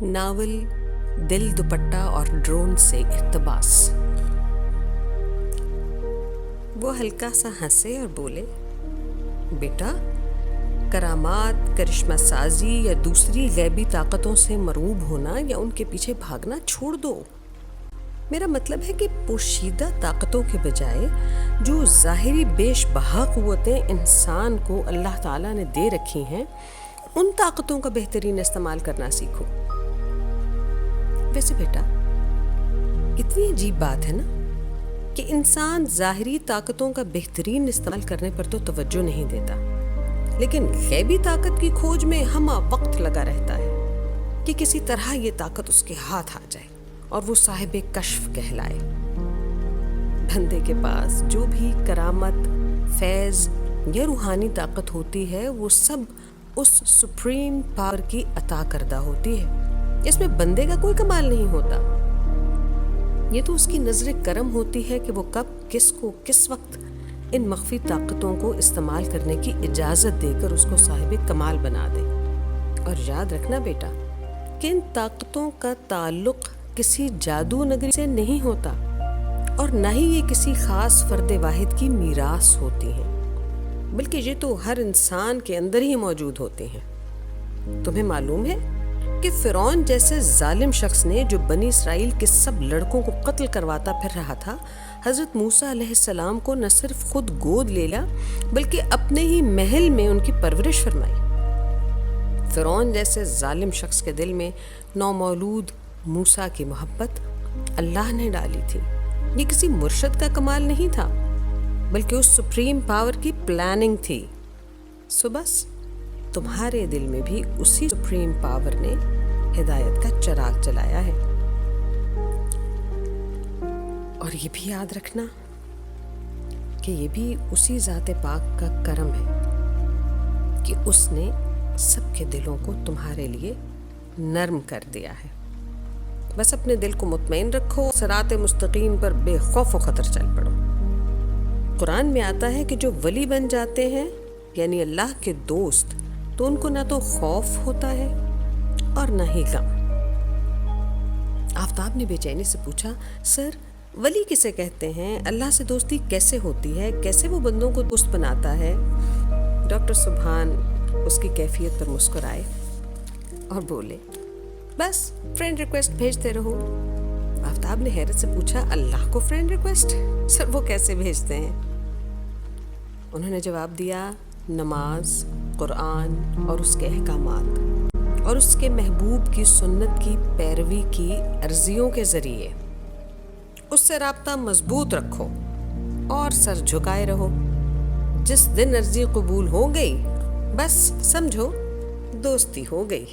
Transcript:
Novel دل دوپٹہ اور drone سے اقتباس۔ وہ ہلکا سا ہنسے اور بولے، بیٹا، کرامات، کرشمہ سازی یا دوسری غیبی طاقتوں سے مرعوب ہونا یا ان کے پیچھے بھاگنا چھوڑ دو۔ میرا مطلب ہے کہ پوشیدہ طاقتوں کے بجائے جو ظاہری بیش بہا قوتیں انسان کو اللہ تعالیٰ نے دے رکھی ہیں، ان طاقتوں کا بہترین استعمال کرنا سیکھو۔ ویسے بیٹا، اتنی عجیب بات ہے نا کہ انسان ظاہری طاقتوں کا بہترین استعمال کرنے پر تو توجہ نہیں دیتا، لیکن غیبی طاقت کی کھوج میں ہمہ وقت لگا رہتا ہے کہ کسی طرح یہ طاقت اس کے ہاتھ آ جائے اور وہ صاحب کشف کہلائے۔ بندے کے پاس جو بھی کرامت، فیض یا روحانی طاقت ہوتی ہے، وہ سب اس سپریم پاور کی عطا کردہ ہوتی ہے۔ اس میں بندے کا کوئی کمال نہیں ہوتا، یہ تو اس کی نظر کرم ہوتی ہے کہ وہ کب، کس کو، کس وقت ان مخفی طاقتوں کو استعمال کرنے کی اجازت دے کر اس کو صاحب کمال بنا دے۔ اور یاد رکھنا بیٹا کہ ان طاقتوں کا تعلق کسی جادو نگری سے نہیں ہوتا، اور نہ ہی یہ کسی خاص فرد واحد کی میراث ہوتی ہیں، بلکہ یہ تو ہر انسان کے اندر ہی موجود ہوتے ہیں۔ تمہیں معلوم ہے کہ فرعون جیسے ظالم شخص نے، جو بنی اسرائیل کے سب لڑکوں کو قتل کرواتا پھر رہا تھا، حضرت موسیٰ علیہ السلام کو نہ صرف خود گود لے لیا بلکہ اپنے ہی محل میں ان کی پرورش فرمائی۔ فرعون جیسے ظالم شخص کے دل میں نومولود موسیٰ کی محبت اللہ نے ڈالی تھی۔ یہ کسی مرشد کا کمال نہیں تھا، بلکہ اس سپریم پاور کی پلاننگ تھی۔ سو بس تمہارے دل میں بھی اسی سپریم پاور نے ہدایت کا چراغ جلایا ہے۔ اور یہ بھی یاد رکھنا کہ یہ بھی اسی ذات پاک کا کرم ہے کہ اس نے سب کے دلوں کو تمہارے لیے نرم کر دیا ہے۔ بس اپنے دل کو مطمئن رکھو، صراط مستقیم پر بے خوف و خطر چل پڑو۔ قرآن میں آتا ہے کہ جو ولی بن جاتے ہیں، یعنی اللہ کے دوست، تو ان کو نہ تو خوف ہوتا ہے اور نہ ہی غم۔ آفتاب نے بے چینی سے پوچھا، سر، ولی کسے کہتے ہیں؟ اللہ سے دوستی کیسے ہوتی ہے؟ کیسے وہ بندوں کو دوست بناتا ہے؟ ڈاکٹر سبحان اس کی کیفیت پر مسکرائے اور بولے، بس فرینڈ ریکویسٹ بھیجتے رہو۔ آفتاب نے حیرت سے پوچھا، اللہ کو فرینڈ ریکویسٹ؟ سر وہ کیسے بھیجتے ہیں؟ انہوں نے جواب دیا، نماز، قرآن اور اس کے احکامات اور اس کے محبوب کی سنت کی پیروی کی عرضیوں کے ذریعے اس سے رابطہ مضبوط رکھو اور سر جھکائے رہو۔ جس دن عرضی قبول ہو گئی، بس سمجھو دوستی ہو گئی۔